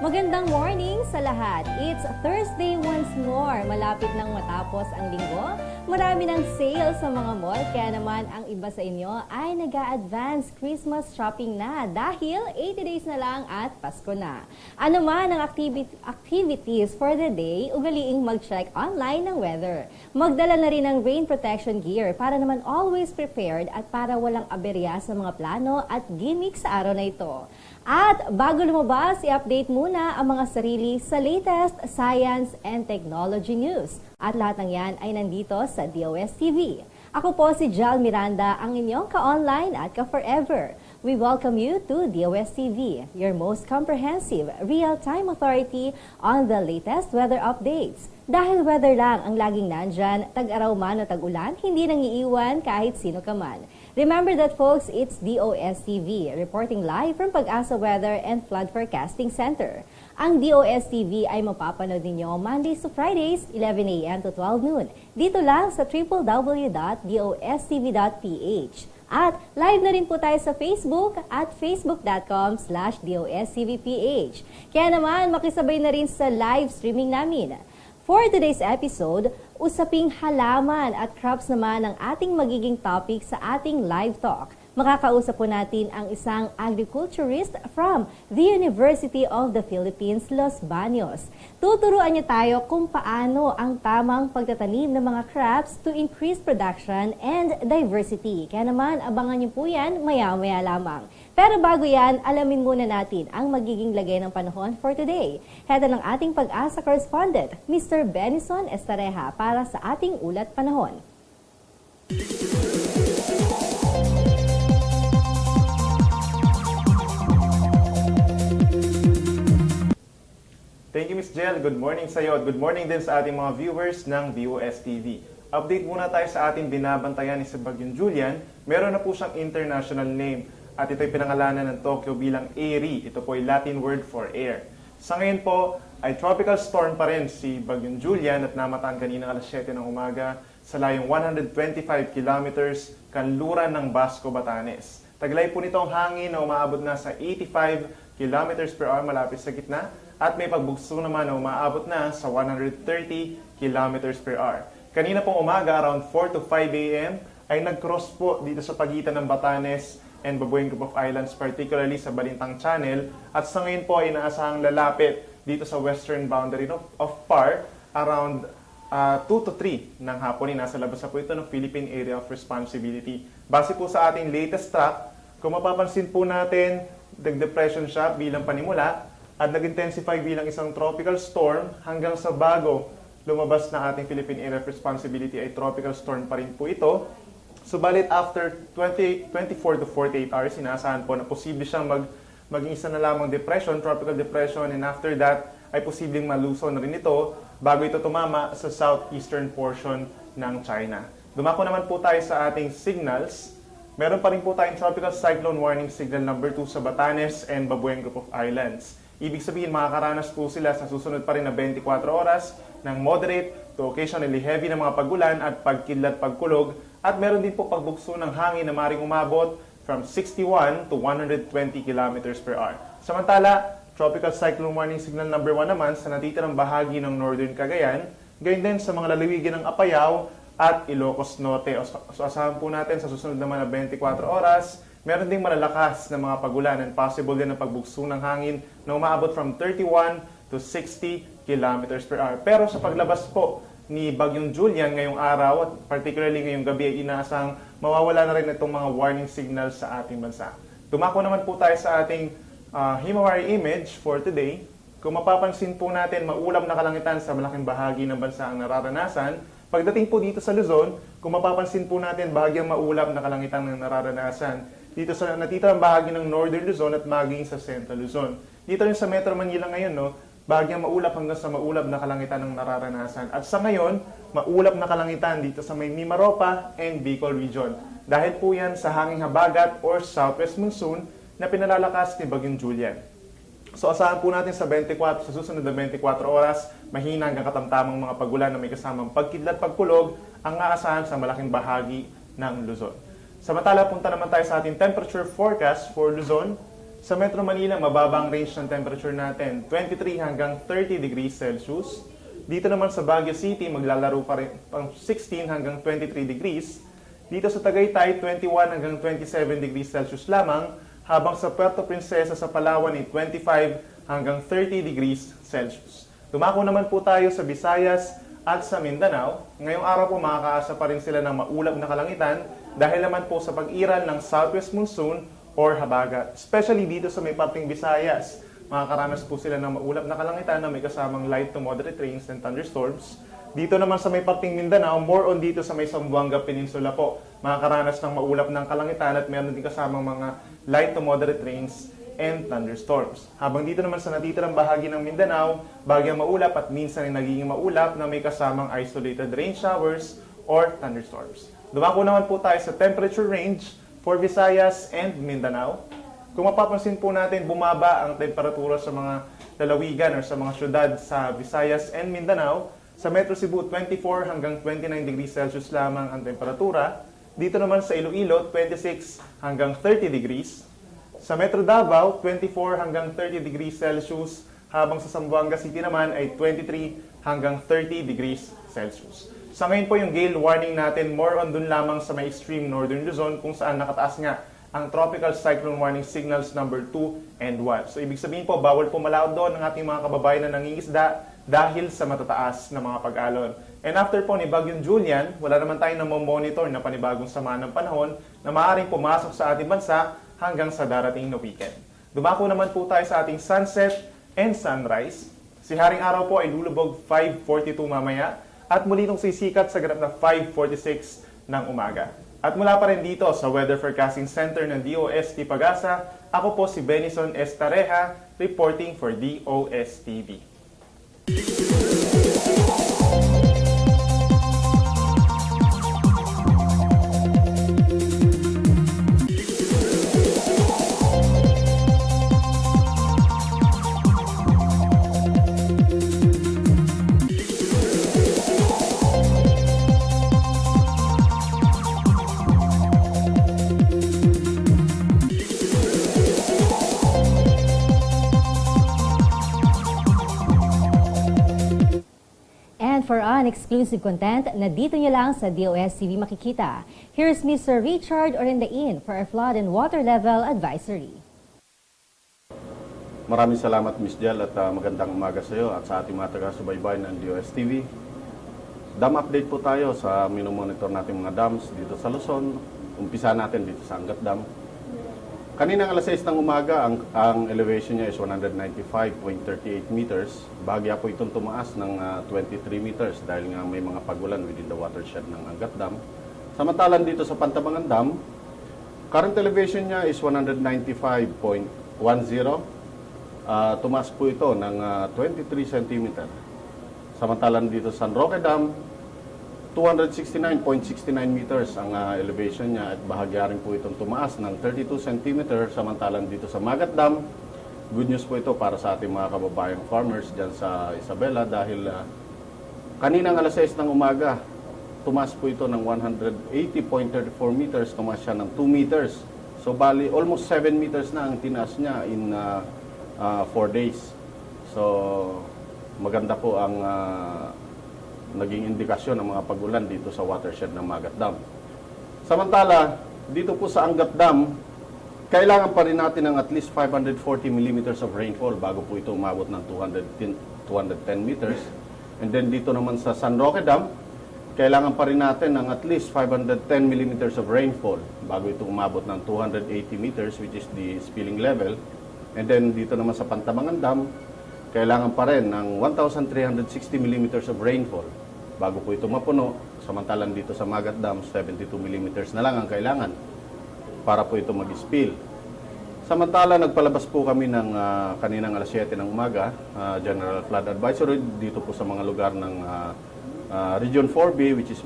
Magandang morning sa lahat. It's Thursday once more. Malapit nang matapos ang linggo. Marami ng sale sa mga mall, kaya naman ang iba sa inyo ay nag-a-advance Christmas shopping na dahil 80 days na lang at Pasko na. Ano man ang activities for the day, ugaliing mag-check online ng weather. Magdala na rin ng rain protection gear para naman always prepared at para walang aberya sa mga plano at gimmick sa araw na ito. At bago lumabas, i-update muna ang mga sarili sa latest science and technology news. At lahat ng yan ay nandito sa DOStv. Ako po si Jal Miranda, ang inyong ka-online at ka-forever. We welcome you to DOStv, your most comprehensive real-time authority on the latest weather updates. Dahil weather lang ang laging nandyan, tag-araw man o tag-ulan, hindi nang iiwan kahit sino ka man. Remember that, folks, it's DOStv, reporting live from Pag-asa Weather and Flood Forecasting Center. Ang DOStv ay mapapanood ninyo Mondays to Fridays, 11 a.m. to 12 noon. Dito lang sa www.dostv.ph. At live na rin po tayo sa Facebook at facebook.com/DOSTVPH. Kaya naman, makisabay na rin sa live streaming namin. For today's episode, usaping halaman at crops naman ang ating magiging topic sa ating live talk. Makakausap po natin ang isang agriculturist from the University of the Philippines, Los Baños. Tuturuan niya tayo kung paano ang tamang pagtatanim ng mga crops to increase production and diversity. Kaya naman, abangan niyo po yan maya-maya lamang. Pero bago yan, alamin muna natin ang magiging lagay ng panahon for today. Heto ng ating Pag-asa correspondent, Mr. Benison Estareja, para sa ating ulat panahon. Thank you, Ms. Jel. Good morning sa iyo at good morning din sa ating mga viewers ng DOStv. Update muna tayo sa ating binabantayan ni sa Bagyong Julian. Meron na po siyang international name at ito'y pinangalanan ng Tokyo bilang Eri. Ito po ay Latin word for air. Sa ngayon po ay tropical storm pa rin si Bagyong Julian at namataan kanina alas 7 ng umaga sa layong 125 kilometers kanluran ng Basco, Batanes. Taglay po nito ang hangin na umaabot na sa 85 kilometers per hour malapit sa gitna at may pagbugso naman na umaabot na sa 130 kilometers per hour. Kanina pong umaga, around 4 to 5 a.m., ay nag-cross po dito sa pagitan ng Batanes and Babueng Group of Islands, particularly sa Balintang Channel. At sa ngayon po ay inaasahang lalapit dito sa western boundary of PAR, around 2 to 3 ng hapon. Nasa labas na po ito ng Philippine Area of Responsibility. Base po sa ating latest track, kung mapapansin po natin, nag-depression siya bilang panimula, at nag-intensify bilang isang tropical storm hanggang sa bago lumabas na ating Philippine Area of Responsibility ay tropical storm pa rin po ito. Subalit after 24 to 48 hours, inaasahan po na posible siyang maging isa na lamang depression, tropical depression, and after that ay posibleng malusaw na rin ito bago ito tumama sa southeastern portion ng China. Dumako naman po tayo sa ating signals. Meron pa rin po tayong tropical cyclone warning signal number 2 sa Batanes and Babueng Group of Islands. Ibig sabihin, makakaranas po sila sa susunod pa rin na 24 oras ng moderate to occasionally heavy na mga pagulan at pagkidlat pagkulog at meron din po pagbugso ng hangin na maring umabot from 61 to 120 kilometers per hour. Samantala, tropical cyclone warning signal number 1 naman sa natitirang bahagi ng northern Cagayan, gayon din sa mga lalawigan ng Apayao at Ilocos Norte. So asahan po natin sa susunod naman na 24 oras, meron ding malalakas na mga pagulan and possible din na pagbugso ng hangin na umaabot from 31 to 60 kilometers per hour. Pero sa paglabas po ni Bagyong Julian ngayong araw at particularly ngayong gabi ay inaasang mawawala na rin itong mga warning signals sa ating bansa. Dumako naman po tayo sa ating Himawari image for today. Kung mapapansin po natin, maulap na kalangitan sa malaking bahagi ng bansa ang nararanasan. Pagdating po dito sa Luzon, kung mapapansin po natin, bahagyang maulap na kalangitan ng nararanasan dito sa natitirang bahagi ng Northern Luzon at maging sa Central Luzon. Dito rin sa Metro Manila ngayon, bahagyang maulap hanggang sa maulap na kalangitan ng nararanasan. At sa ngayon, maulap na kalangitan dito sa may Mimaropa and Bicol Region. Dahil po yan sa hanging habagat or southwest monsoon na pinalalakas ni Bagyong Julian. So asahan po natin sa susunod na 24 oras, mahina hanggang katamtamang mga pagulan na may kasamang pagkidlat pagkulog ang aasahan sa malaking bahagi ng Luzon. Samantala, punta naman tayo sa ating temperature forecast for Luzon. Sa Metro Manila, mababa ang range ng temperature natin, 23 hanggang 30 degrees Celsius. Dito naman sa Baguio City, maglalaro pa rin pang 16 hanggang 23 degrees. Dito sa Tagaytay, 21 hanggang 27 degrees Celsius lamang, habang sa Puerto Princesa sa Palawan ay 25 hanggang 30 degrees Celsius. Dumako naman po tayo sa Visayas at sa Mindanao. Ngayong araw po makakaasa pa rin sila ng maulap na kalangitan dahil naman po sa pag-iral ng southwest monsoon or habagat. Especially dito sa may parting Visayas, makakaranas po sila ng maulap na kalangitan na may kasamang light to moderate rains and thunderstorms. Dito naman sa may parting Mindanao, more on dito sa may Zamboanga Peninsula po, makakaranas ng maulap ng kalangitan at meron din kasamang mga light to moderate rains and thunderstorms. Habang dito naman sa natitirang bahagi ng Mindanao, bagyang maulap at minsan ay nagiging maulap na may kasamang isolated rain showers or thunderstorms. Dumako naman po tayo sa temperature range for Visayas and Mindanao. Kung mapapansin po natin, bumaba ang temperatura sa mga lalawigan o sa mga syudad sa Visayas and Mindanao. Sa Metro Cebu, 24 hanggang 29 degrees Celsius lamang ang temperatura. Dito naman sa Iloilo, 26 hanggang 30 degrees. Sa Metro Davao, 24 hanggang 30 degrees Celsius. Habang sa Zamboanga City naman ay 23 hanggang 30 degrees Celsius. Sa ngayon po yung gale warning natin, more on dun lamang sa may extreme northern Luzon kung saan nakataas nga ang tropical cyclone warning signals number 2 and 1. So ibig sabihin po, bawal po malaot doon ng ating mga kababayan na nangingisda dahil sa matataas na mga pag-alon. And after po ni Bagyong Julian, wala naman tayong namomonitor na panibagong sama ng panahon na maaaring pumasok sa ating bansa hanggang sa darating na weekend. Dumako naman po tayo sa ating sunset and sunrise. Si Haring Araw po ay lulubog 5:42 mamaya at muli itong sisikat sa ganap na 5:46 ng umaga. At mula pa rin dito sa Weather Forecasting Center ng DOST Pag-asa, ako po si Benison Estareja, reporting for DOSTv. For exclusive content na dito nyo lang sa DOSTv makikita. Here's Mr. Richard Orendain for our flood and water level advisory. Maraming salamat Ms. Jel at magandang umaga sa iyo at sa ating mga taga-subaybay ng DOSTv. Dam update po tayo sa minomonitor natin mga dams dito sa Luzon. Umpisa natin dito sa Angat Dam. Kaninang alas 6 ng umaga, ang elevation niya is 195.38 meters. Bahagya po itong tumaas ng 23 meters dahil nga may mga pagulan within the watershed ng Angat Dam. Samantalang dito sa Pantabangan Dam, current elevation niya is 195.10. Tumaas po ito ng 23 cm. Samantalang dito sa San Roque Dam, 269.69 meters ang elevation niya at bahagya rin po itong tumaas ng 32 cm. Samantalang dito sa Magat Dam, good news po ito para sa ating mga kababayang farmers dyan sa Isabela dahil kaninang alas 6 ng umaga, tumaas po ito ng 180.34 meters, tumaas siya ng 2 meters. So bali, almost 7 meters na ang tinaas niya in 4 days. So maganda po ang naging indikasyon ng mga pagulan dito sa watershed ng Magat Dam. Samantala, dito po sa Angat Dam, kailangan pa rin natin ng at least 540 millimeters of rainfall bago po ito umabot ng 210 meters. And then dito naman sa San Roque Dam, kailangan pa rin natin ng at least 510 millimeters of rainfall bago ito umabot ng 280 meters, which is the spilling level. And then dito naman sa Pantabangan Dam, kailangan pa rin ng 1,360 millimeters of rainfall bago po ito mapuno. Samantalang dito sa Magat Dam, 72 millimeters na lang ang kailangan para po ito mag-spill. Samantala, nagpalabas po kami ng kaninang alas 7 ng umaga, General Flood Advisory dito po sa mga lugar ng Region 4B, which is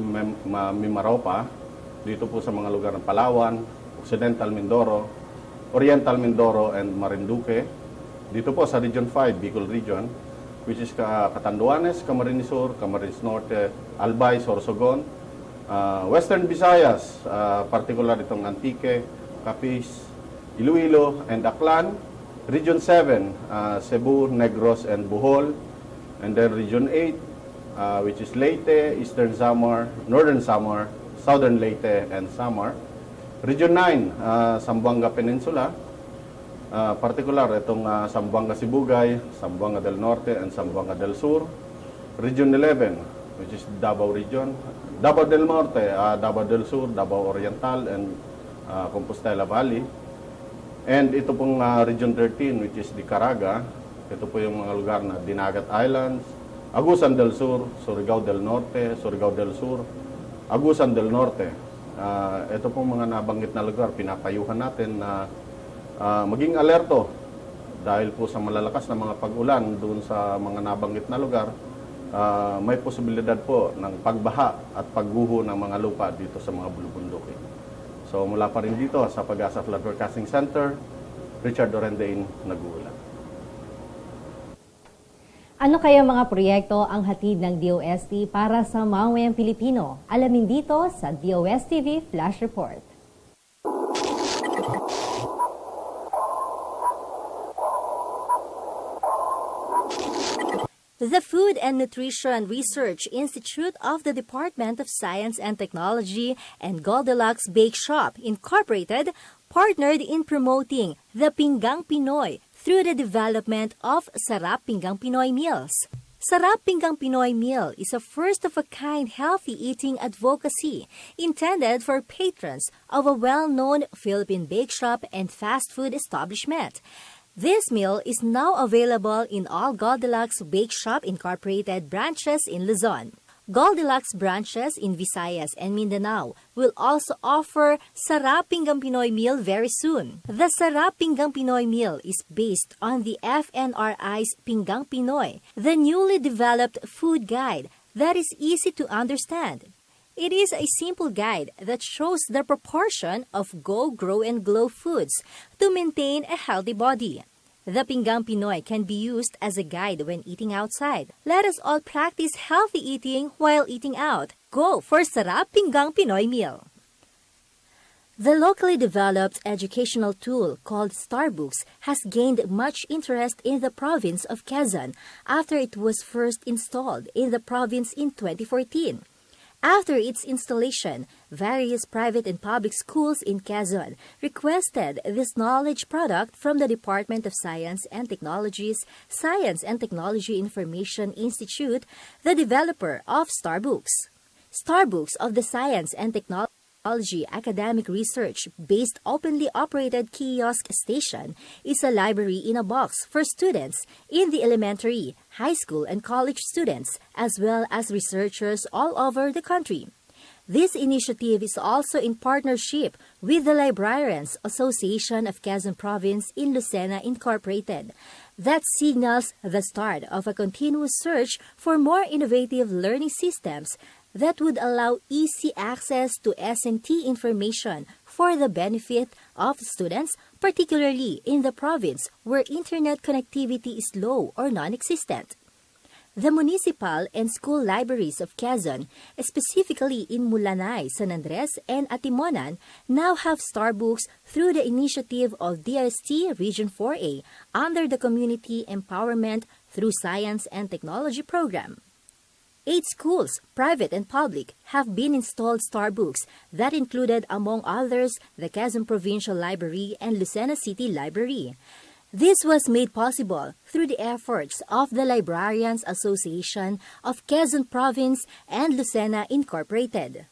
Mimaropa, dito po sa mga lugar ng Palawan, Occidental Mindoro, Oriental Mindoro, and Marinduque. Dito po sa Region 5, Bicol Region, which is Catanduanes, Camarines Sur, Camarines Norte, Albay, Sorsogon, Western Visayas, particular itong Antique, Capiz, Iloilo, and Aklan. Region 7, Cebu, Negros, and Bohol. And then Region 8, which is Leyte, Eastern Samar, Northern Samar, Southern Leyte, and Samar. Region 9, Zamboanga Peninsula. Particular, itong Zamboanga Sibugay, Zamboanga del Norte, and Zamboanga del Sur. Region 11, which is Davao Region. Davao del Norte, Davao del Sur, Davao Oriental, and Compostela Valley. And ito pong Region 13, which is Dicaraga. Ito po yung mga lugar na Dinagat Islands, Agusan del Sur, Surigao del Norte, Surigao del Sur, Agusan del Norte. Ito pong mga nabanggit na lugar, pinapayuhan natin na maging alerto dahil po sa malalakas na mga pag-ulan doon sa mga nabanggit na lugar. May posibilidad po ng pagbaha at pagguho ng mga lupa dito sa mga bulubundukin. So mula pa rin dito sa Pag-asa Flood Forecasting Center, Richard Orendain, nag-uulat. Ano kaya mga proyekto ang hatid ng DOST para sa mamamayang Pilipino? Alamin dito sa DOSTv Flash Report. The Food and Nutrition Research Institute of the Department of Science and Technology and Goldilocks Bake Shop, Incorporated, partnered in promoting the Pinggang Pinoy through the development of Sarap Pinggang Pinoy meals. Sarap Pinggang Pinoy meal is a first-of-a-kind healthy eating advocacy intended for patrons of a well-known Philippine bake shop and fast food establishment. This meal is now available in all Goldilocks Bake Shop Incorporated branches in Luzon. Goldilocks branches in Visayas and Mindanao will also offer Sarap Pinggang Pinoy meal very soon. The Sarap Pinggang Pinoy meal is based on the FNRI's Pinggang Pinoy, the newly developed food guide that is easy to understand. It is a simple guide that shows the proportion of Go, Grow, and Glow foods to maintain a healthy body. The Pinggang Pinoy can be used as a guide when eating outside. Let us all practice healthy eating while eating out. Go for Sarap Pinggang Pinoy meal. The locally developed educational tool called Starbooks has gained much interest in the province of Quezon after it was first installed in the province in 2014. After its installation, various private and public schools in Quezon requested this knowledge product from the Department of Science and Technology's Science and Technology Information Institute, the developer of Starbooks. Starbooks of the Science and Technology Academic Research-based openly operated kiosk station is a library in a box for students in the elementary, high school, and college students, as well as researchers all over the country. This initiative is also in partnership with the Librarians Association of Quezon Province in Lucena Incorporated. That signals the start of a continuous search for more innovative learning systems that would allow easy access to S&T information for the benefit of students, particularly in the province where internet connectivity is low or non-existent. The municipal and school libraries of Quezon, specifically in Mulanay, San Andres, and Atimonan, now have Starbooks through the initiative of DOST Region 4A under the Community Empowerment through Science and Technology Program. 8 schools, private and public, have been installed Starbooks that included, among others, the Quezon Provincial Library and Lucena City Library. This was made possible through the efforts of the Librarians Association of Quezon Province and Lucena Incorporated.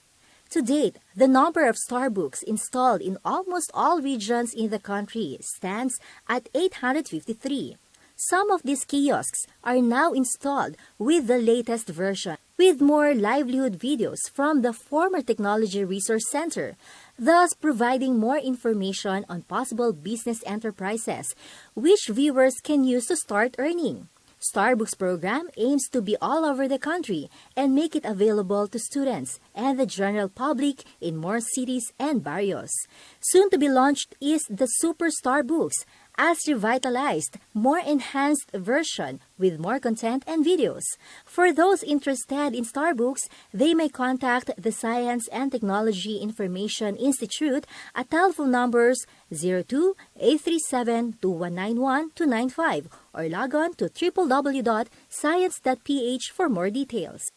To date, the number of Starbooks installed in almost all regions in the country stands at 853. Some of these kiosks are now installed with the latest version, with more livelihood videos from the former Technology Resource Center, thus providing more information on possible business enterprises, which viewers can use to start earning. Starbooks program aims to be all over the country and make it available to students, and the general public in more cities and barrios. Soon to be launched is the Superstar Books, as revitalized, more enhanced version with more content and videos. For those interested in Starbooks, they may contact the Science and Technology Information Institute at telephone numbers 02-837-2191-295 or log on to www.science.ph for more details.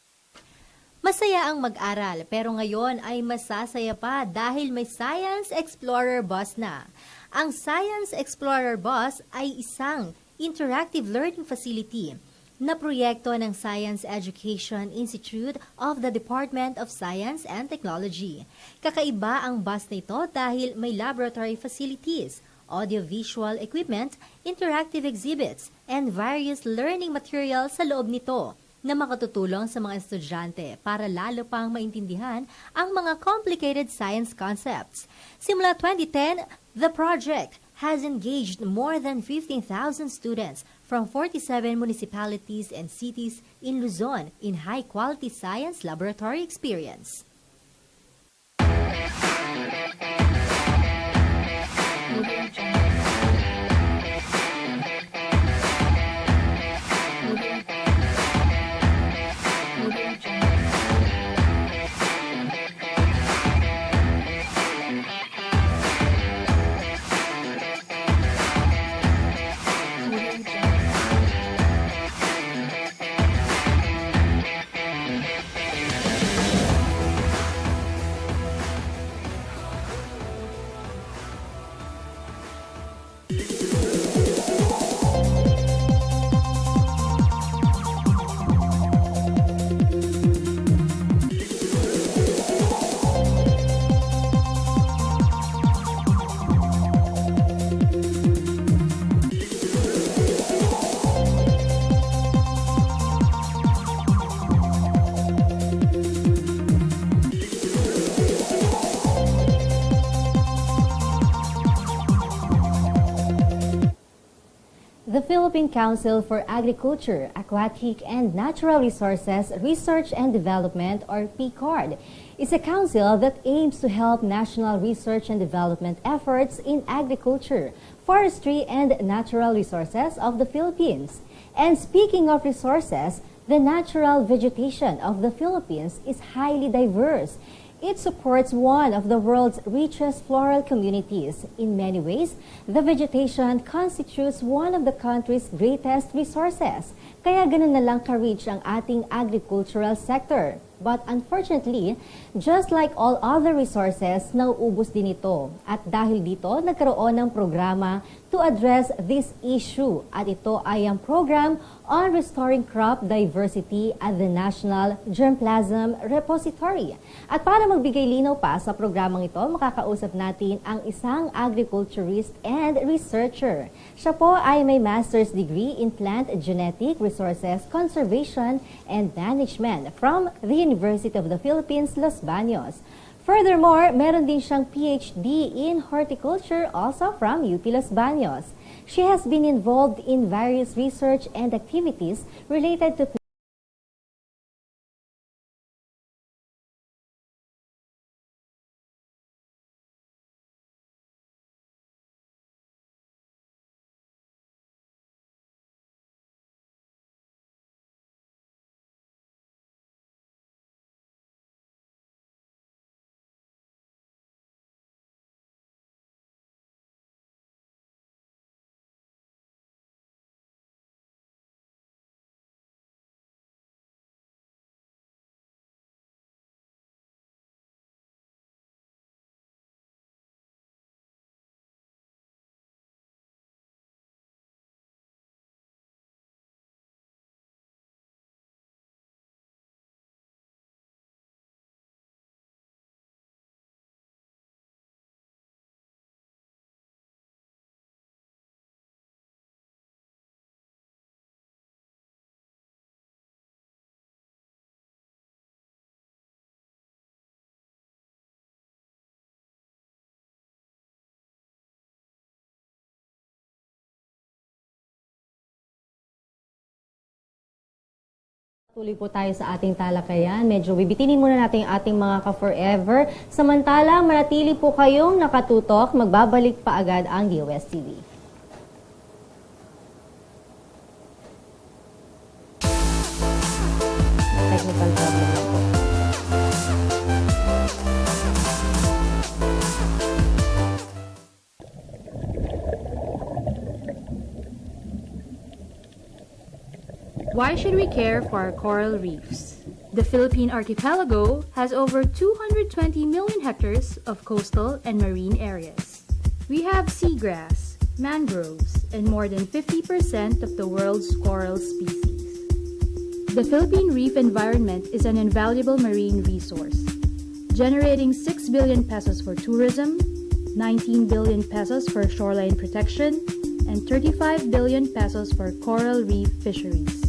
Masaya ang mag-aral pero ngayon ay masasaya pa dahil may Science Explorer Bus na. Ang Science Explorer Bus ay isang interactive learning facility na proyekto ng Science Education Institute of the Department of Science and Technology. Kakaiba ang bus na ito dahil may laboratory facilities, audiovisual equipment, interactive exhibits, and various learning materials sa loob nito na makatutulong sa mga estudyante para lalo pang maintindihan ang mga complicated science concepts. Simula 2010, the project has engaged more than 15,000 students from 47 municipalities and cities in Luzon in high-quality science laboratory experience. The Philippine Council for Agriculture, Aquatic and Natural Resources Research and Development, or PCARD, is a council that aims to help national research and development efforts in agriculture, forestry, and natural resources of the Philippines. And speaking of resources, the natural vegetation of the Philippines is highly diverse. It supports one of the world's richest floral communities. In many ways, the vegetation constitutes one of the country's greatest resources. Kaya ganun na lang ka-rich ang ating agricultural sector. But unfortunately, just like all other resources, nauubos din ito. At dahil dito, nagkaroon ng programa to address this issue. At ito ay ang program on restoring crop diversity at the National Germplasm Repository. At para magbigay linaw pa sa programang ito, makakausap natin ang isang agriculturist and researcher. Siya po ay may master's degree in plant genetic resources conservation and management from the University of the Philippines, Los Baños. Furthermore, meron din siyang PhD in horticulture also from UP Los Baños. She has been involved in various research and activities related to Tuloy po tayo sa ating talakayan. Medyo bibitinin muna natin yung ating mga ka-forever. Samantala, manatili po kayong nakatutok. Magbabalik pa agad ang DOSTv. Technical problem lang po. Why should we care for our coral reefs? The Philippine archipelago has over 220 million hectares of coastal and marine areas. We have seagrass, mangroves, and more than 50% of the world's coral species. The Philippine reef environment is an invaluable marine resource, generating 6 billion pesos for tourism, 19 billion pesos for shoreline protection, and 35 billion pesos for coral reef fisheries.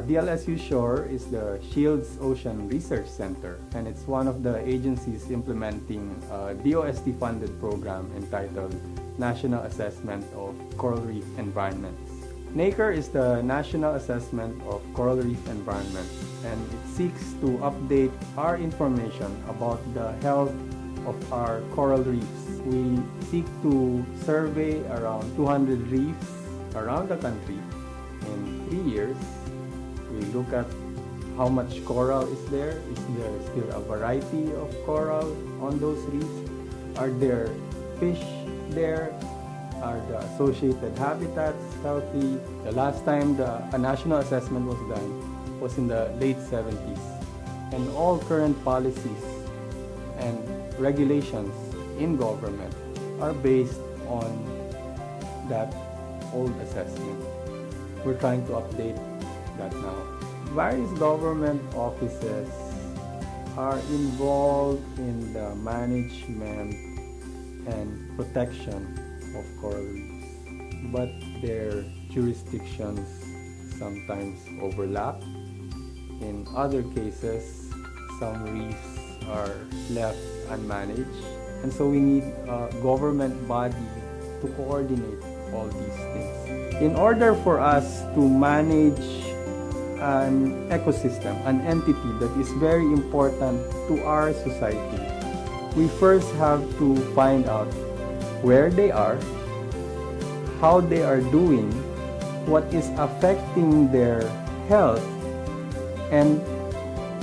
DLSU Shore is the Shields Ocean Research Center, and it's one of the agencies implementing a DOST-funded program entitled National Assessment of Coral Reef Environments. NACER is the National Assessment of Coral Reef Environments, and it seeks to update our information about the health of our coral reefs. We seek to survey around 200 reefs around the country in 3 years. We look at how much coral is there. Is there still a variety of coral on those reefs? Are there fish there? Are the associated habitats healthy? The last time a national assessment was done was in the late 70s. And all current policies and regulations in government are based on that old assessment. We're trying to update that now. Various government offices are involved in the management and protection of coral reefs, but their jurisdictions sometimes overlap. In other cases, some reefs are left unmanaged, and so we need a government body to coordinate all these things. In order for us to manage an ecosystem, an entity that is very important to our society, we first have to find out where they are, how they are doing, what is affecting their health, and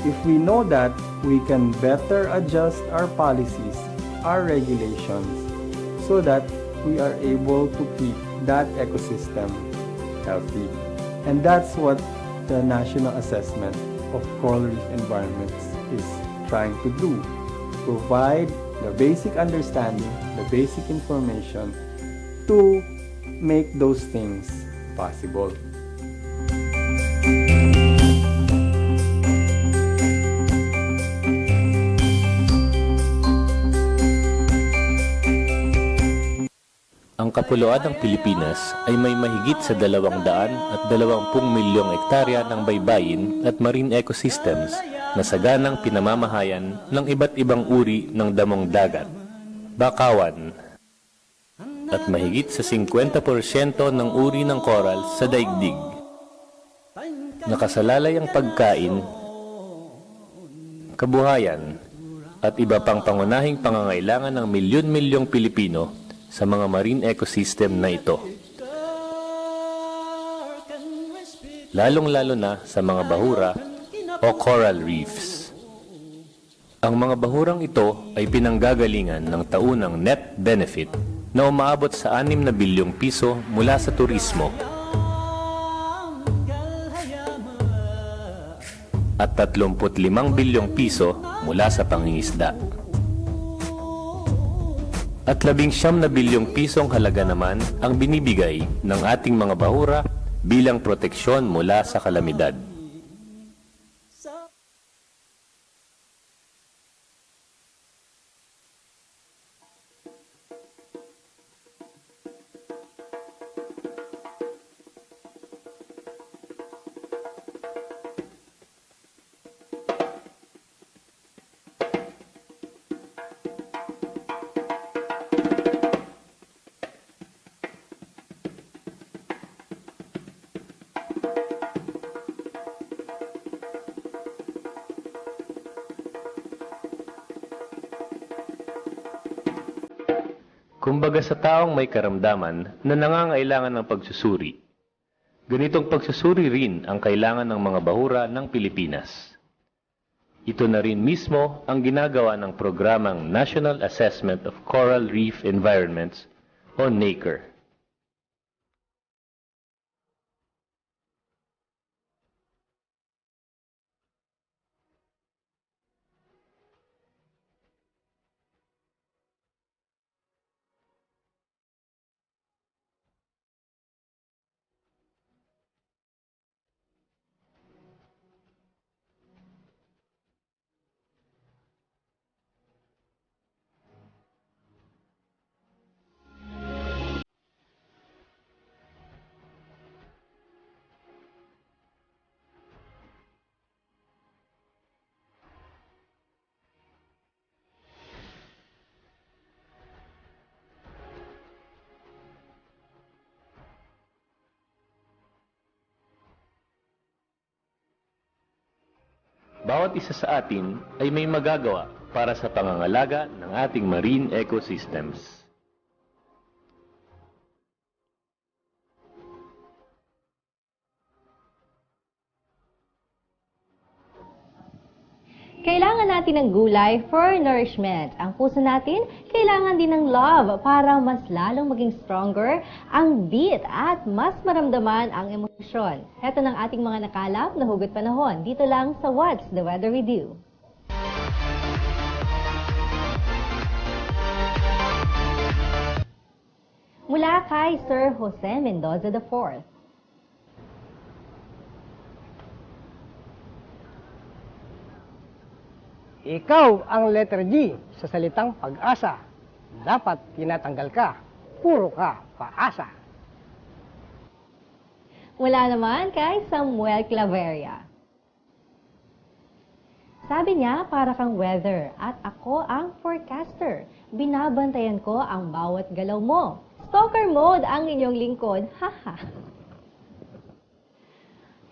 if we know that, we can better adjust our policies, our regulations, so that we are able to keep that ecosystem healthy. And that's what the National Assessment of Coral Reef Environments is trying to do. Provide the basic understanding, the basic information to make those things possible. Ang kapuluan ng Pilipinas ay may mahigit sa 220 milyong hektarya ng baybayin at marine ecosystems na saganang pinamamahayan ng iba't ibang uri ng damong dagat, bakawan, at mahigit sa 50% ng uri ng coral sa daigdig. Nakasalalay ang pagkain, kabuhayan, at iba pang pangunahing pangangailangan ng milyon-milyong Pilipino sa mga marine ecosystem na ito. Lalong-lalo na sa mga bahura o coral reefs. Ang mga bahurang ito ay pinanggagalingan ng taunang net benefit na umaabot sa 6 na bilyong piso mula sa turismo at 35 bilyong piso mula sa pangingisda. At 19 na bilyong pisong halaga naman ang binibigay ng ating mga bahura bilang proteksyon mula sa kalamidad. Kumbaga sa taong may karamdaman na nangangailangan ng pagsusuri. Ganitong pagsusuri rin ang kailangan ng mga bahura ng Pilipinas. Ito na rin mismo ang ginagawa ng programang National Assessment of Coral Reef Environments o NACER. Bawat isa sa atin ay may magagawa para sa pangangalaga ng ating marine ecosystems. Kailangan natin ng gulay for nourishment. Ang puso natin, kailangan din ng love para mas lalong maging stronger ang beat at mas maramdaman ang emosyon. Heto ng ating mga nakalap na hugot panahon. Dito lang sa What's the Weather With You. Mula kay Sir Jose Mendoza IV. Ikaw ang letter G sa salitang pag-asa. Dapat tinatanggal ka. Puro ka paasa. Mula naman kay Samuel Claveria. Sabi niya, para kang weather at ako ang forecaster. Binabantayan ko ang bawat galaw mo. Stalker mode ang inyong lingkod. Haha.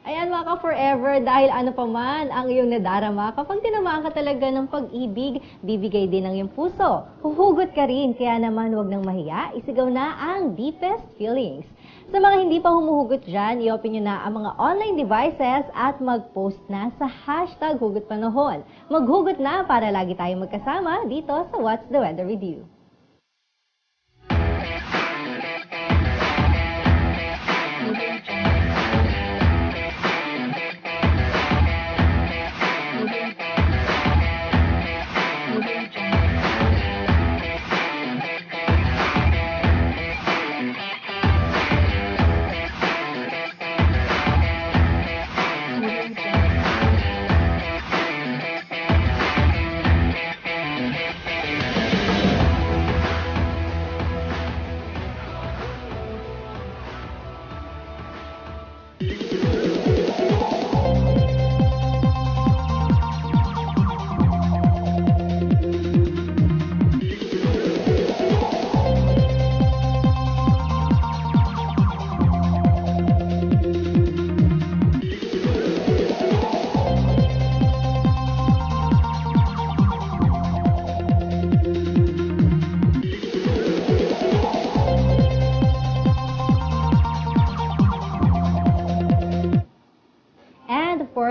Ayan mga ka-forever, dahil ano pa man ang iyong nadarama, kapag tinamaan ka talaga ng pag-ibig, bibigay din ang iyong puso. Huhugot ka rin, kaya naman huwag nang mahiya, isigaw na ang deepest feelings. Sa mga hindi pa humuhugot dyan, i-open nyo na ang mga online devices at mag-post na sa hashtag Hugot Panahon. Maghugot na para lagi tayong magkasama dito sa What's the Weather With You.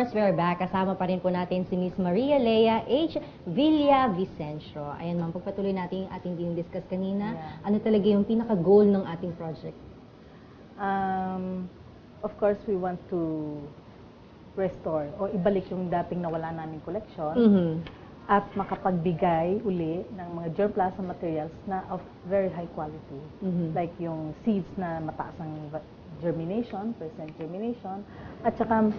We're back. Kasama pa rin po natin si Miss Maria Lea H. Villavicencio. Ayan ma'am, pagpatuloy natin yung ating discuss kanina. Yeah. Ano talaga yung pinaka-goal ng ating project? Of course, we want to restore o ibalik yung dating nawala naming collection at makapagbigay uli ng mga germplasm materials na of very high quality. Like yung seeds na mataas ang germination, percent germination, at saka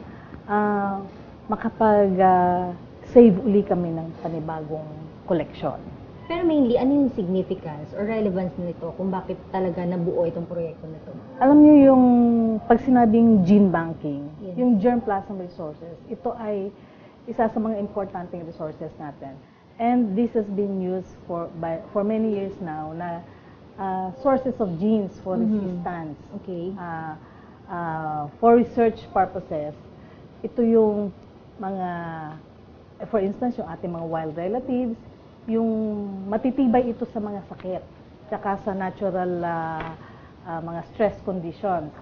makapag-save uli kami ng panibagong collection. Pero mainly, ano yung significance or relevance nito kung bakit talaga nabuo itong proyekto na ito? Alam niyo yung pag sinabing gene banking, yung germplasm resources, ito ay isa sa mga importanteng resources natin. And this has been used for many years now na sources of genes for resistance. Okay. For research purposes, ito yung mga, for instance, yung ating mga wild relatives, yung matitibay ito sa mga sakit. tsaka sa natural mga stress conditions.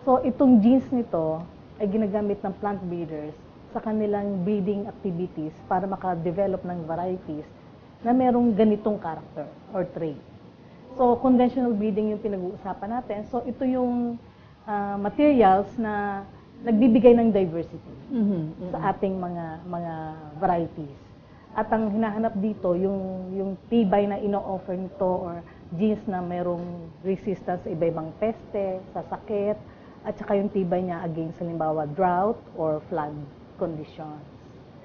So itong genes nito ay ginagamit ng plant breeders sa kanilang breeding activities para maka-develop ng varieties na merong ganitong character or trait. So conventional breeding yung pinag-uusapan natin. So ito yung materials na nagbibigay ng diversity sa ating mga varieties. At ang hinahanap dito, yung tibay na ino-offer nito or genes na merong resistance sa iba-ibang peste, sa sakit, at saka yung tibay niya against halimbawa drought or flood conditions.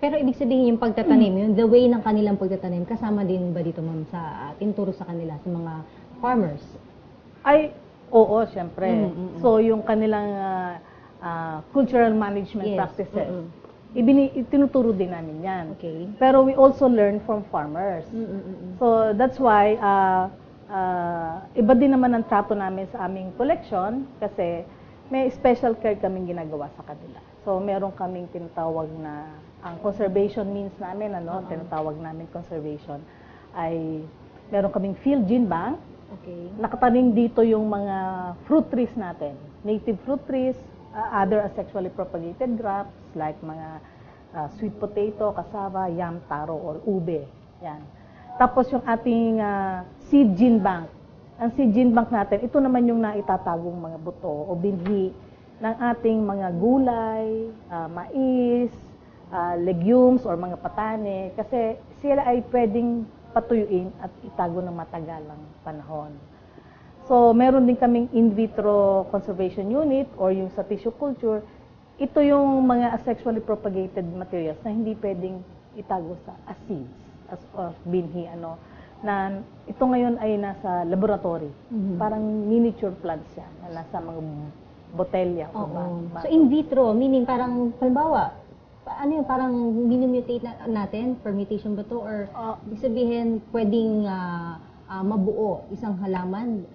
Pero ibig sabihin yung pagtatanim, yung the way ng kanilang pagtatanim, kasama din ba dito ma'am sa tinuturo sa kanila, sa mga farmers? Ay, oo, syempre. So yung kanilang cultural management practices, itinuturo din namin yan. Okay. Pero we also learn from farmers. So that's why iba din naman ang trato namin sa aming collection kasi may special care kaming ginagawa sa kanila. So meron kaming tinatawag na ang conservation means namin, tinatawag namin conservation ay meron kaming field gene bank. Okay. Nakatanim dito yung mga fruit trees natin. Native fruit trees, other asexually propagated crops like mga sweet potato, cassava, yam, taro, or ube. Yan. Tapos yung ating seed gene bank. Ang seed gene bank natin, ito naman yung naitatagong mga buto o binhi ng ating mga gulay, mais, legumes, or mga patane. Kasi sila ay pwedeng patuyuin at itago ng matagalang panahon. So, meron din kaming in vitro conservation unit or yung sa tissue culture. Ito yung mga asexually propagated materials na hindi pwedeng itago sa seeds, as of binhi, na ito ngayon ay nasa laboratory. Parang miniature plants yan, na nasa mga botelya. So, in vitro, meaning parang, halimbawa, parang minimutate natin, permutation ba to? Or, ibig sabihin, pwedeng mabuo isang halaman.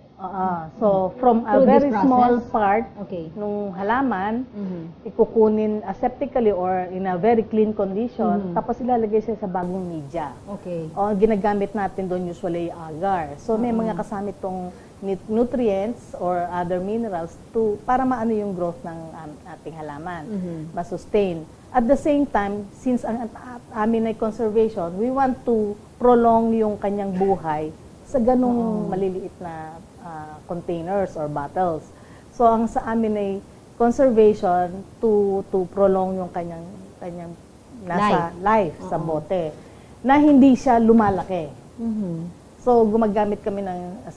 So, from a Through this very small process? part Okay. nung halaman, ikukunin aseptically or in a very clean condition, tapos ilalagay siya sa bagong media. Okay. O ginagamit natin doon usually agar. So, may mga kasama itong nutrients or other minerals para maano yung growth ng ating halaman, ma-sustain. At the same time, since ang amin ay conservation, we want to prolong yung kanyang buhay sa ganung maliliit na containers or bottles. So, ang sa amin ay conservation to prolong yung kanyang nasa life sa bote na hindi siya lumalaki. So, gumagamit kami ng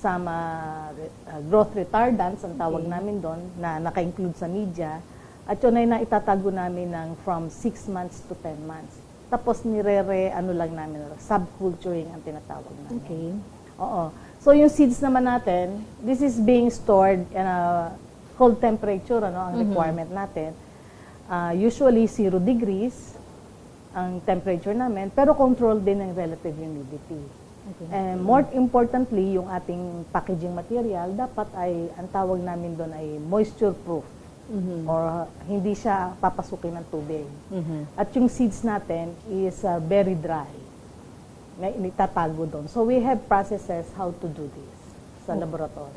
growth retardants, ang tawag namin doon, na naka-include sa media. At yun ay naitatago namin ng from 6 months to 10 months. Tapos subculturing ang tinatawag namin. Okay. Oo. So, yung seeds naman natin, this is being stored in a cold temperature, ang requirement natin. Usually, 0 degrees ang temperature namin, pero control din ng relative humidity. Okay. And more importantly, yung ating packaging material, dapat ay, ang tawag namin doon ay moisture-proof. Or hindi siya papasukin ng tubig. At yung seeds natin is very dry. Itatago doon. So we have processes how to do this sa laboratory.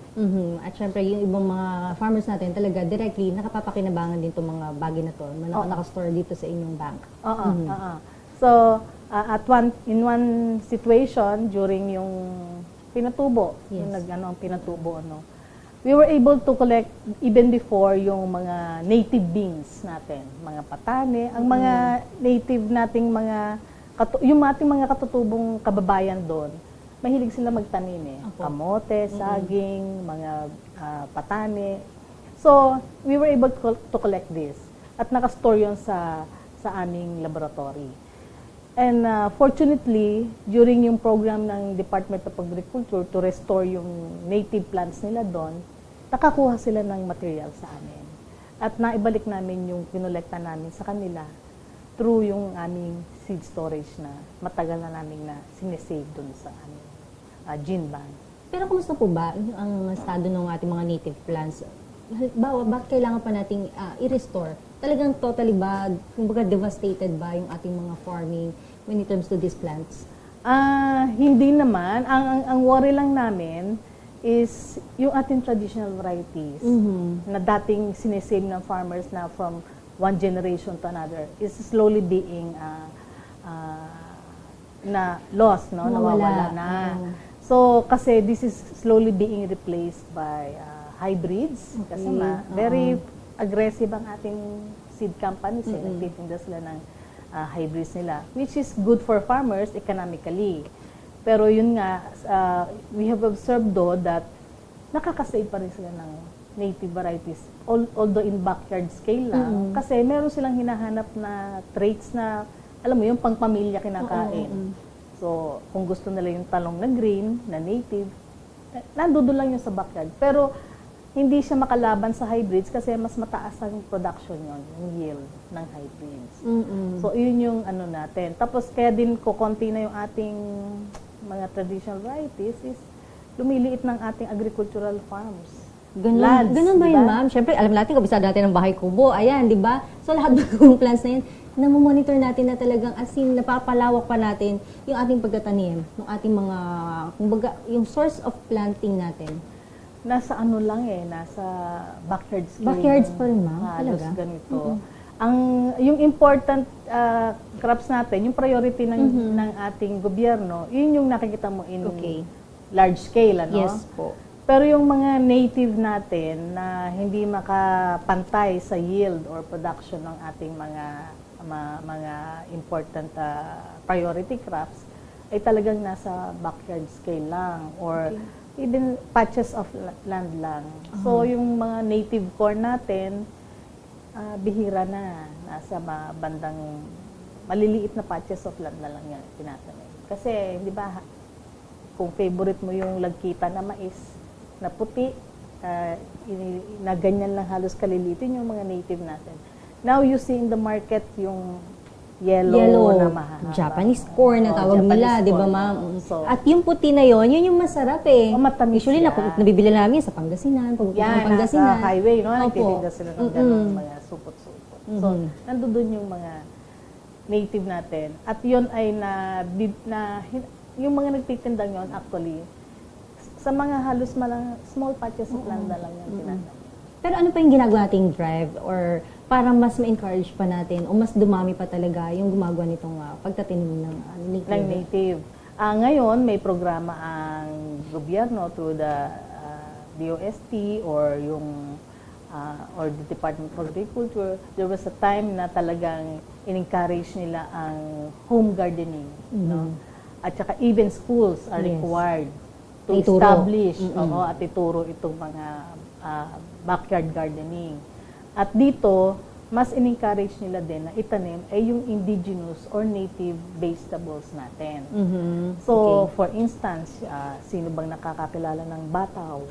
At syempre, yung ibang mga farmers natin talaga directly nakapapakinabangan din itong mga bagay na to na nakastore dito sa inyong bank. So, in one situation, during yung pinatubo, yung ang pinatubo, we were able to collect even before yung mga native beans natin, mga patane, ang mga native nating yung ating mga katutubong kababayan doon, mahilig sila magtanim kamote, saging, mga patane. So, we were able to collect this at nakastore yun sa aming laboratory. And fortunately, during yung program ng Department of Agriculture to restore yung native plants nila doon, nakakuha sila ng material sa amin. At naibalik namin yung kinolekta namin sa kanila through yung aming seed storage na matagal na namin na sinesave doon sa aming gene bank. Pero kumusta po ba ang estado ng ating mga native plants? Bakit kailangan pa nating i-restore? Talagang totally ba, kumbaga devastated ba yung ating mga farming when it comes to these plants? Hindi naman. Ang worry lang namin, is yung ating traditional varieties na dating sinesave ng farmers na from one generation to another is slowly being na lost, no? Nawawala na. So, kasi this is slowly being replaced by hybrids. Kasi very aggressive ang ating seed companies. Nagtitinda sila ng hybrids nila, which is good for farmers economically. Pero yun nga, we have observed though that nakakasave pa rin sila ng native varieties, although in backyard scale lang. Kasi meron silang hinahanap na traits na, alam mo, yung pangpamilya kinakain. So, kung gusto nila yung talong na green, na native, nandoon lang yun sa backyard. Pero, hindi siya makalaban sa hybrids kasi mas mataas ang production yon, yung yield ng hybrids. So, yun yung ano natin. Tapos, kaya din kukonti na yung ating mga traditional varieties is lumiliit ng ating agricultural farms. Ganun ba yun, ma'am? Siyempre, alam natin, kabisado natin ng bahay kubo. Ayan, di ba? So, lahat ng plants na yun, namomonitor natin na talagang asin, napapalawak pa natin yung ating pagtatanim, yung ating mga, kumbaga, yung source of planting natin. Nasa ano lang nasa backyards. Backyards pa rin, ma'am? Halos Talaga? ganito. Yung important crops natin, yung priority ng ating gobyerno, yun yung nakikita mo in large scale, ano? Yes po. Pero yung mga native natin na hindi makapantay sa yield or production ng ating mga important priority crops, ay talagang nasa backyard scale lang or even patches of land lang. So yung mga native corn natin, bihira na. Nasa bandang maliliit na patches of land na lang yan tinatanim. Kasi, di ba, kung favorite mo yung lagkita na mais, na puti, na ganyan lang halos kalilitin yung mga native natin. Now you see in the market yung yellow na mahahaba. Japanese corn na tawag nila, di ba, ma'am? So, at yung puti na yon, yun yung masarap eh. Matamis usually, nabibili namin sa Pangasinan, pagpupunta ng Pangasinan. Sa highway, no? Nagtitinda sila ng ganun, mga supot-supot. So, nandoon yung mga native natin. At yun ay yung mga nagtitindang yun, actually, sa mga halos small patches of land na lang yung tinatawag. Pero ano pa yung ginagawa nating drive or para mas ma-encourage pa natin o mas dumami pa talaga yung gumagawa nitong pagtatanim ng native? Ngayon, may programa ang gobyerno through the DOST or the Department of Agriculture. There was a time na talagang in-encourage nila ang home gardening. No? At saka even schools are required to establish at ituro itong mga backyard gardening. At dito, mas in-encourage nila din na itanim ay yung indigenous or native vegetables natin. So, for instance, sino bang nakakakilala ng bataw?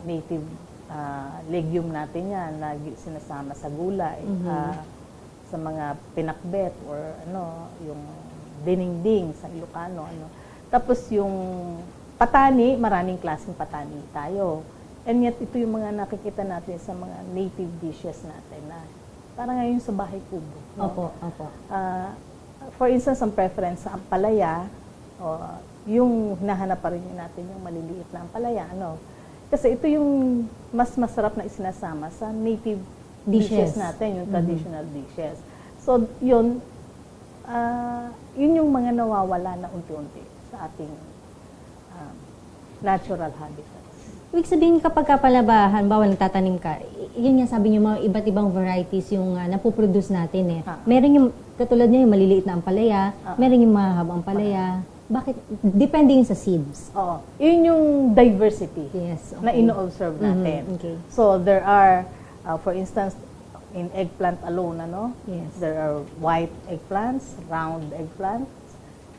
Native legume natin yan, na sinasama sa gulay, sa mga pinakbet or yung diningding sa Ilocano. Tapos yung patani, maraming klaseng patani tayo. And yet, ito yung mga nakikita natin sa mga native dishes natin na parang ngayon sa bahay kubo. No? Opo. For instance, ang preference sa ampalaya, yung hinahanap pa rin natin yung maliliit na ampalaya. Kasi ito yung mas masarap na isinasama sa native dishes natin, yung traditional dishes. So, yun yung mga nawawala na unti-unti sa ating natural habitats. Ibig sabihin kapag kapalabahan, bawal nagtatanim ka, yun nga sabi niyo mga iba't ibang varieties yung napoproduce natin eh. Meron yung, katulad niya yung maliliit na ampalaya, meron yung mahabang ampalaya. Bakit? Depende yun sa seeds. Oo. Yun yung diversity na ino-observe natin. So, there are, for instance, in eggplant alone, there are white eggplants, round eggplants,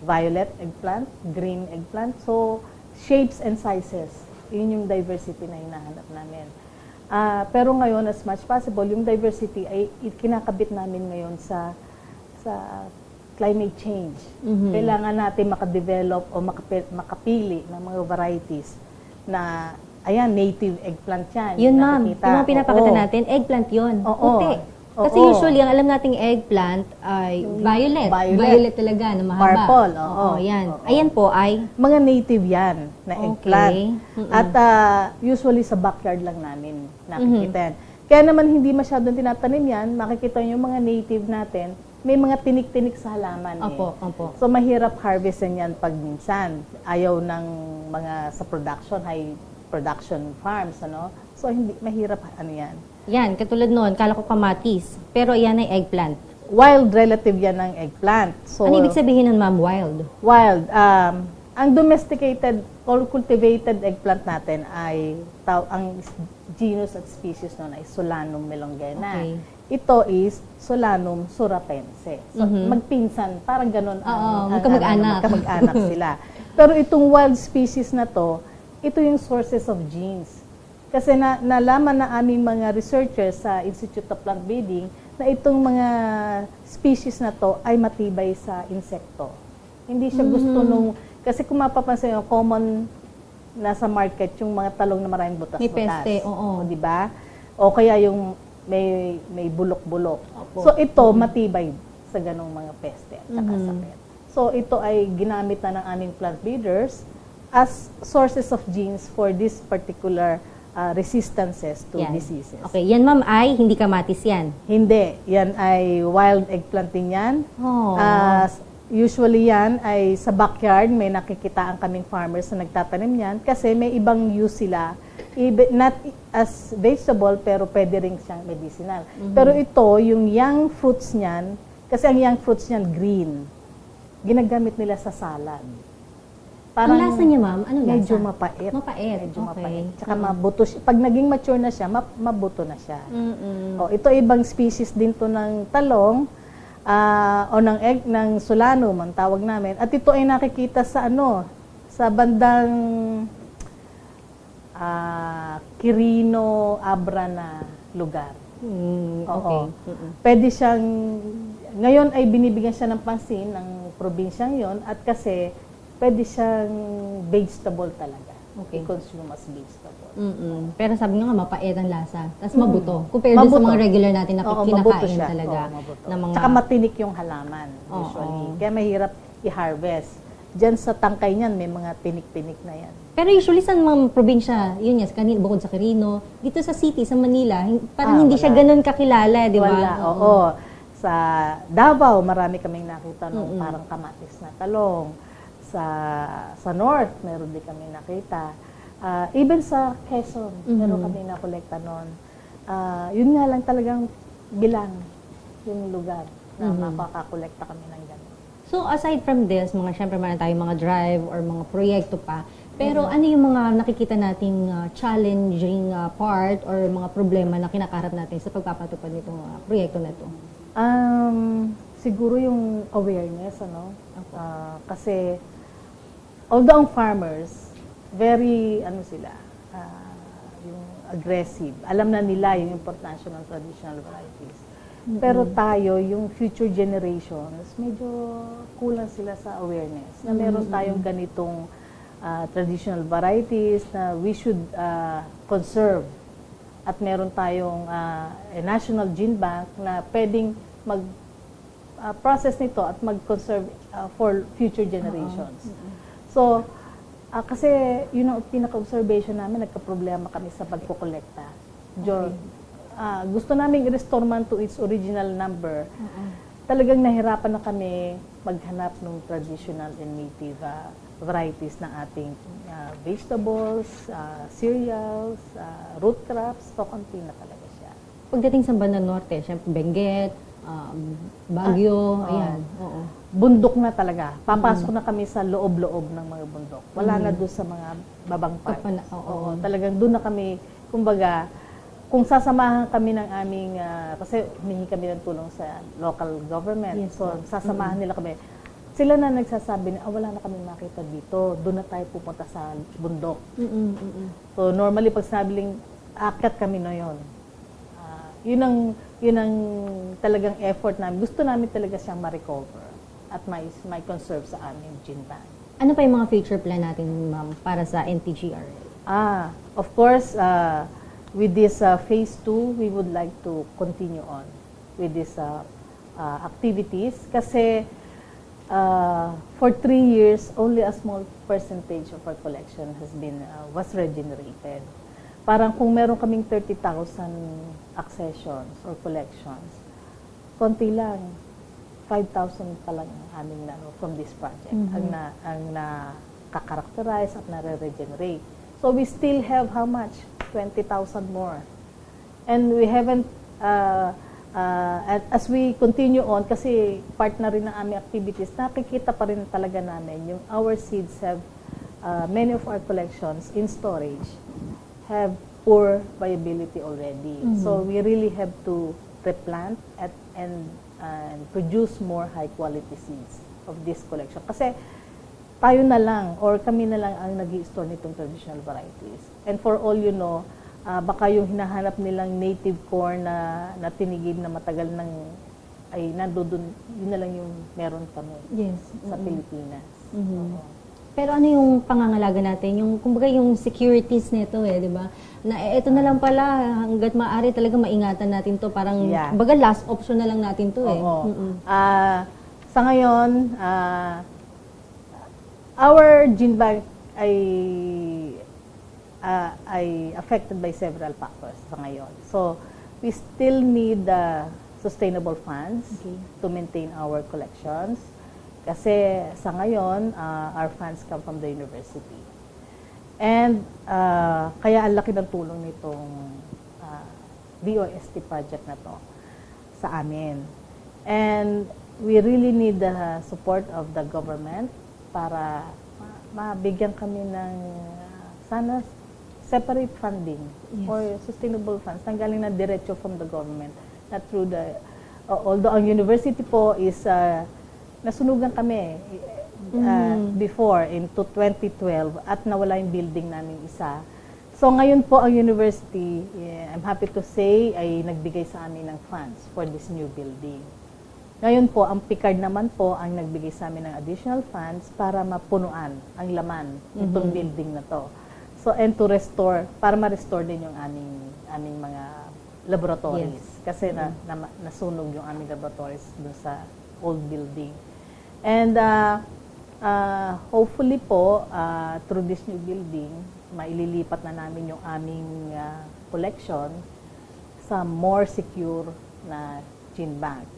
violet eggplant, green eggplant. So, shapes and sizes. Yun yung diversity na hinahanap namin. Pero ngayon, as much possible, yung diversity ay kinakabit namin ngayon sa climate change. Kailangan natin makadevelop o makapili ng mga varieties na, ayan, native eggplant yan. Yun, ma'am. Yung mga pinapakita natin, eggplant yun. Puti. Kasi Oo. usually, ang alam nating eggplant ay violet. Violet. Violet talaga, na mahaba. Purple, oo. Yan. Oo. Ayan po ay... Mga native yan na Okay. eggplant. Mm-mm. At usually sa backyard lang namin nakikita yan. Kaya naman hindi masyadong tinatanim yan, makikita nyo yung mga native natin, may mga tinik-tinik sa halaman. Opo, opo. So mahirap harvestin yan pag minsan. Ayaw ng mga sa production, high production farms, ano? So hindi mahirap yan. Yan, katulad noon, kala ko kamatis. Pero yan ay eggplant. Wild relative yan ng eggplant. So, Ano ibig sabihin nun, ma'am, wild? wild. Ang domesticated or cultivated eggplant natin ay ang genus at species nun ay Solanum melongena. Okay. Ito is Solanum suratense. So, magpinsan, parang ganun Oo, magkamag-anak. magkamag-anak sila. Pero itong wild species na to, ito yung sources of genes. Kasi nalaman na aming mga researchers sa Institute of Plant Breeding na itong mga species na to ay matibay sa insekto. Hindi siya gusto nung... Kasi kung mapapansin yung common nasa market, yung mga talong na maraming butas-butas. May peste, oo. Di ba? O kaya yung may bulok-bulok. Opo. So ito, matibay sa ganong mga peste at saka sakit. So ito ay ginamit na ng aming plant breeders as sources of genes for this particular resistances to Yan. diseases. Okay, yan ma'am ay hindi kamatis yan. Hindi. Yan ay wild eggplant din yan. Oh. Usually yan ay sa backyard, may nakikitaan kaming farmers na nagtatanim yan kasi may ibang use sila. Not as vegetable, pero pwede rin siyang medicinal. Pero ito, yung young fruits niyan, kasi ang young fruits niyan green, ginagamit nila sa salad. Ang lasa niya, ma'am, ano lasa? Medyo mapait. Mapait, Medyo okay. mapait. Tsaka mabuto siya. Pag naging mature na siya, mabuto na siya. Mm-mm. O, ito ibang species din to ng talong o ng egg ng solanum, ang tawag namin. At ito ay nakikita sa sa bandang Quirino, Abra na lugar. Okay. Oo. Pwede siyang, ngayon ay binibigyan siya ng pansin ng probinsyang yon at kasi pwede siyang vegetable talaga. Okay. I-consume as vegetable. Pero sabi nga mapait ang lasa. Tapos mabuto. Compared dun sa Mabuto. mga regular natin na Oo, kinakain mabuto siya. talaga. Oo, mabuto. Na mga... Tsaka matinik yung halaman, Oo. usually. Kaya mahirap i-harvest. Diyan sa tangkay niyan, may mga tinik-tinik na yan. Pero usually sa mga probinsya, yun yan, bukod sa Quirino, dito sa city, sa Manila, parang hindi siya ganun kakilala, di ba? Wala, oo. Sa Davao, marami kaming nakita nung parang kamatis na talong. Sa North, meron din kami nakita. Even sa Quezon, meron kami nakolekta noon. Yun nga lang talagang bilang yung lugar na makakakolekta kami ng gano'n. So aside from this, syempre meron tayong mga drive or mga proyekto pa, pero ano yung mga nakikita nating challenging part or mga problema na kinakaharap natin sa pagpapatupad nitong proyekto na ito? Siguro yung awareness, kasi although ang farmers, very, yung aggressive. Alam na nila yung importansya ng traditional varieties. Pero tayo, yung future generations, medyo kulang sila sa awareness. Na meron tayong ganitong traditional varieties na we should conserve. At meron tayong a national gene bank na pwedeng mag-process nito at mag-conserve for future generations. So, kasi yun ang pinaka-observation namin, nagka-problema kami sa pagkukolekta. Gusto namin i-restore man to its original number. Talagang nahirapan na kami maghanap ng traditional and native varieties ng ating vegetables, cereals, root crops. So, konti na talaga siya. Pagdating sa Banda Norte, syempre Benguet, Baguio, ayan. Oo. Bundok na talaga. Papasok na kami sa loob-loob ng mga bundok. Wala na doon sa mga babang parts. Oo. Talagang doon na kami, kumbaga, kung sasamahan kami ng aming, kasi humingi kami ng tulong sa local government. Yes, so, sasamahan nila kami. Sila na nagsasabi na, wala na kami makita dito. Doon na tayo pupunta sa bundok. So, normally, pag sabing, akyat kami na yun. Yun ang talagang effort namin. Gusto namin talaga siyang ma-recover at may conserve sa aming gene bank. Ano pa yung mga future plan natin, ma'am, para sa NTGR? Of course, with this phase 2, we would like to continue on. with these activities kasi for 3 years, only a small percentage of our collection was regenerated. Parang kung meron kaming 30,000 accessions or collections, konti lang, 5,000 pa lang ang aming from this project ang na-characterize at na-regenerate. So we still have how much? 20,000 more. And we haven't as we continue on, kasi part na rin ng aming activities, nakikita pa rin talaga namin yung our seeds have, many of our collections in storage have poor viability already. So we really have to replant and produce more high quality seeds of this collection. Kasi tayo na lang or kami na lang ang nag-i-store nitong traditional varieties. And for all you know, baka yung hinahanap nilang native corn na tinigib na matagal ay nandoon, yun na lang yung meron kami sa Pilipinas. Pero ano yung pangangalaga natin? Yung, kumbaga yung securities nito di ba? Na ito na lang pala, hanggat maaari talaga maingatan natin to. Parang, kumbaga last option na lang natin to Sa ngayon, our gene bank ay affected by several factors sa ngayon. So, we still need sustainable funds to maintain our collections. Kasi sa ngayon, our funds come from the university. And kaya ang laki ng tulong nitong DOST project na to sa amin. And we really need the support of the government para mabigyan kami ng sana separate funding or sustainable funds nanggaling na diretso from the government, not through the although ang university po is nasunugan kami before into 2012 at nawala yung building namin isa. So ngayon po ang university, I'm happy to say, ay nagbigay sa amin ng funds for this new building. Ngayon po, ang PICARD naman po ang nagbigay sa amin ng additional funds para mapunuan ang laman itong building na to. So, and to restore, para ma-restore din yung aming mga laboratories. Kasi nasunog yung aming laboratories dun sa old building. And hopefully po, through this new building, maililipat na namin yung aming collection sa more secure na gene bank.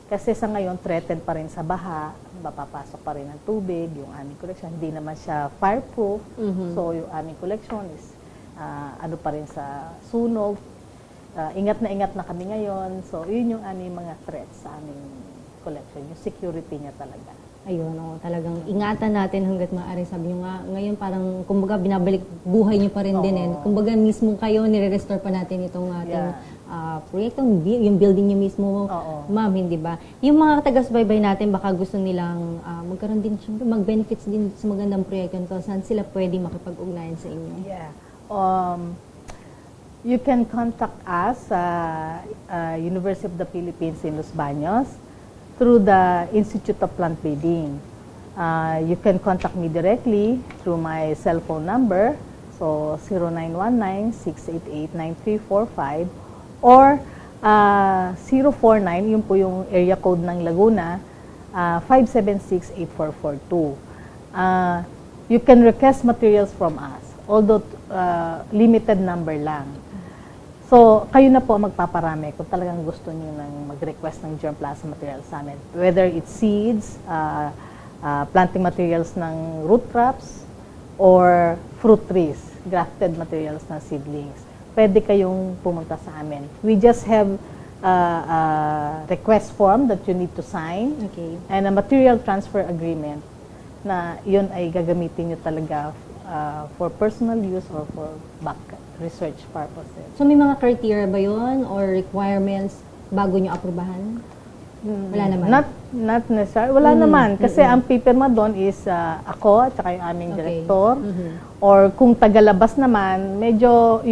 Kasi sa ngayon, threatened pa rin sa baha, mapapasok pa rin ng tubig, yung aming collection. Hindi naman siya fireproof. So, yung aming collection is ano pa rin sa sunog. Ingat na kami ngayon. So, yun yung aming mga threats sa aming collection. Yung security niya talaga. Ayun, talagang ingatan natin hanggat maaari. Sabi nyo nga, ngayon parang, kumbaga, binabalik buhay nyo pa rin din. Kumbaga, mismo kayo, nire-restore pa natin itong ating proyekto, yung building nyo mismo, ma'am, hindi ba? Yung mga taga-subaybay natin, baka gusto nilang magkaroon din, syempre, mag-benefits din sa magandang proyekto nito. Saan sila pwede makipag-ugnayan sa inyo? You can contact us, University of the Philippines in Los Baños, through the Institute of Plant Breeding. You can contact me directly through my cell phone number, so 0919-688-9345 or 049, yun po yung area code ng Laguna, 576-8442. You can request materials from us, although limited number lang. So, kayo na po magpaparami kung talagang gusto niyo nang mag-request ng germplasm materials sa amin. Whether it's seeds, planting materials ng root crops, or fruit trees, grafted materials na seedlings. Pwede kayong pumunta sa amin. We just have a request form that you need to sign and a material transfer agreement na yun ay gagamitin niyo talaga for personal use or for back research purposes. So may mga criteria ba yun or requirements bago nyo aprubahan? Wala naman? Not necessarily. Wala naman. Kasi ang pipirma doon is ako at saka yung aming director. Or kung tagalabas naman, medyo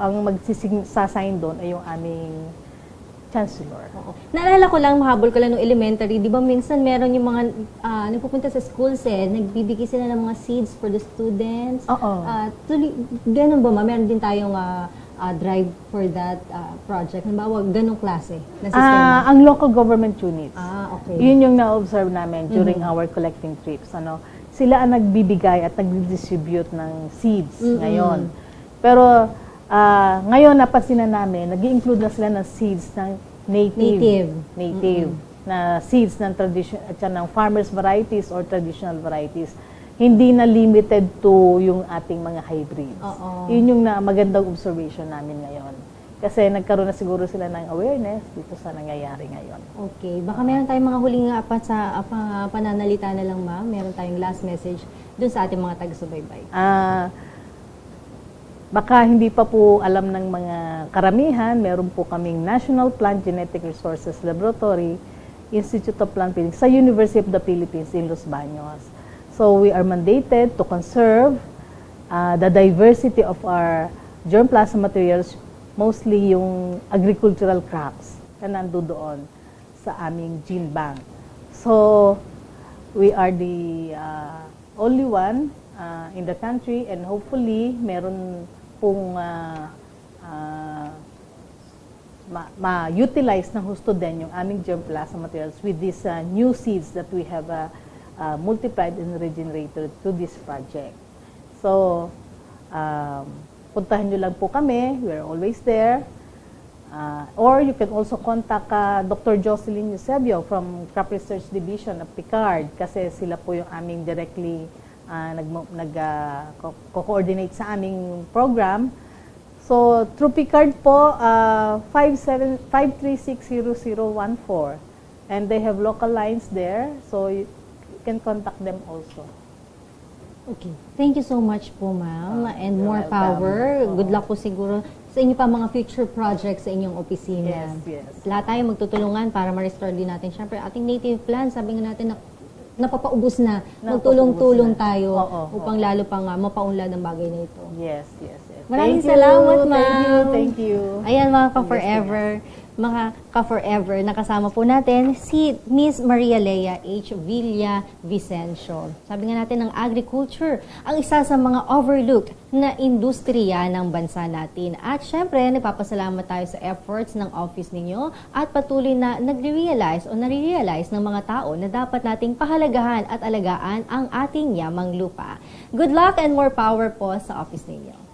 ang magsasign doon ay yung aming chancellor. Naalala ko lang, mahabol ko lang nung elementary, di ba minsan meron yung mga nagpupunta sa schools nagbibigay sila ng mga seeds for the students. Ganun ba ma? Meron din tayong drive for that project? Halimbawa, ganong klase na sistema? Ang local government units. Okay. Yun yung na-observe namin during our collecting trips. Sila ang nagbibigay at nag-distribute ng seeds ngayon. Pero ngayon napansin na namin, nag-i-include na sila ng seeds ng native. Na seeds ng tradition at ng farmers varieties or traditional varieties. Hindi na limited to yung ating mga hybrids. Yun yung magandang observation namin ngayon. Kasi nagkaroon na siguro sila ng awareness dito sa nangyayari ngayon. Okay. Baka meron tayong mga huling pananalita na lang, ma'am. Meron tayong last message dun sa ating mga taga-subaybay. Baka hindi pa po alam ng mga karamihan, meron po kaming National Plant Genetic Resources Laboratory, Institute of Plant Breeding sa University of the Philippines in Los Baños. So we are mandated to conserve the diversity of our germplasm materials, mostly yung agricultural crops na nando doon sa aming gene bank. So we are the only one in the country, and hopefully meron pong ma-utilize ng husto din yung aming germplasm materials with these new seeds that we have multiplied and regenerated to this project. So, puntahan nyo lang po kami. We're always there. Or you can also contact Dr. Jocelyn Eusebio from Crop Research Division of Picard kasi sila po yung aming directly co-coordinate sa aming program. So, through Picard po, 5360014. And they have local lines there. So, you can contact them also. Okay. Thank you so much po, ma'am. And more welcome. power. Good luck po siguro sa inyo pa mga future projects sa inyong opisina. Yes. Lahat tayo magtutulungan para ma-restore din natin. Siyempre, ating native plants, sabi nga natin na napapaubos na. Magtulong-tulong tayo upang lalo pang mapaunlad ang bagay na ito. Yes. Maraming salamat, ma'am. Thank you. Ayan, mga ka-forever. Mga ka-forever, nakasama po natin si Miss Maria Lea H. Villa Vicencio. Sabi nga natin ng agriculture, ang isa sa mga overlooked na industriya ng bansa natin. At syempre, nagpapasalamat tayo sa efforts ng office ninyo at patuloy na nare-realize ng mga tao na dapat nating pahalagahan at alagaan ang ating yamang lupa. Good luck and more power po sa office ninyo.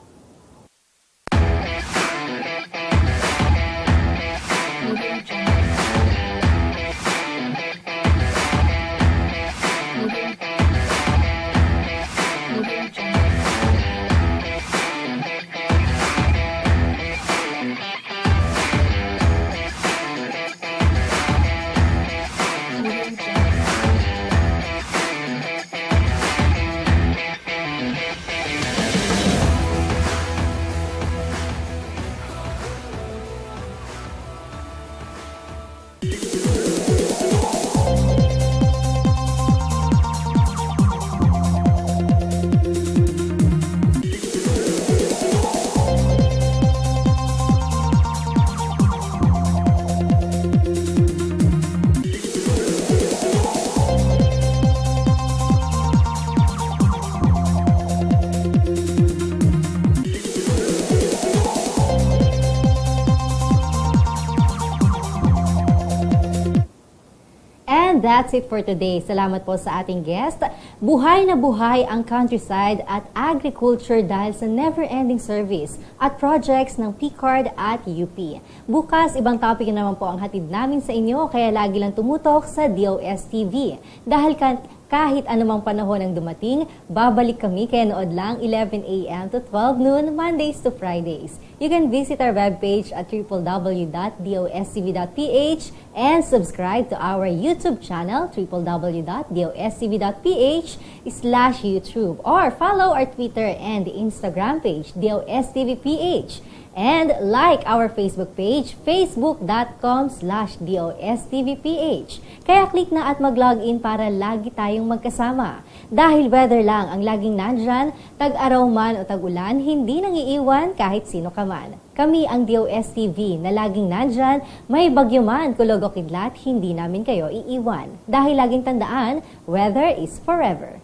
And that's it for today. Salamat po sa ating guest. Buhay na buhay ang countryside at agriculture dahil sa never-ending service at projects ng PCARD at UP. Bukas, ibang topic naman po ang hatid namin sa inyo, kaya lagi lang tumutok sa DOSTv. Dahil kahit anumang panahon ang dumating, babalik kami, kaya nood lang 11 a.m. to 12 noon, Mondays to Fridays. You can visit our webpage at www.dostv.ph and subscribe to our YouTube channel, www.dostv.ph/YouTube, or follow our Twitter and Instagram page, DOSTVPH. And like our Facebook page, facebook.com/DOSTVPH. Kaya click na at mag-login para lagi tayong magkasama. Dahil weather lang ang laging nandyan, tag-araw man o tag-ulan, hindi nang iiwan kahit sino ka man. Kami ang DOSTV na laging nandyan, may bagyo man, kulog o kidlat, hindi namin kayo iiwan. Dahil laging tandaan, weather is forever.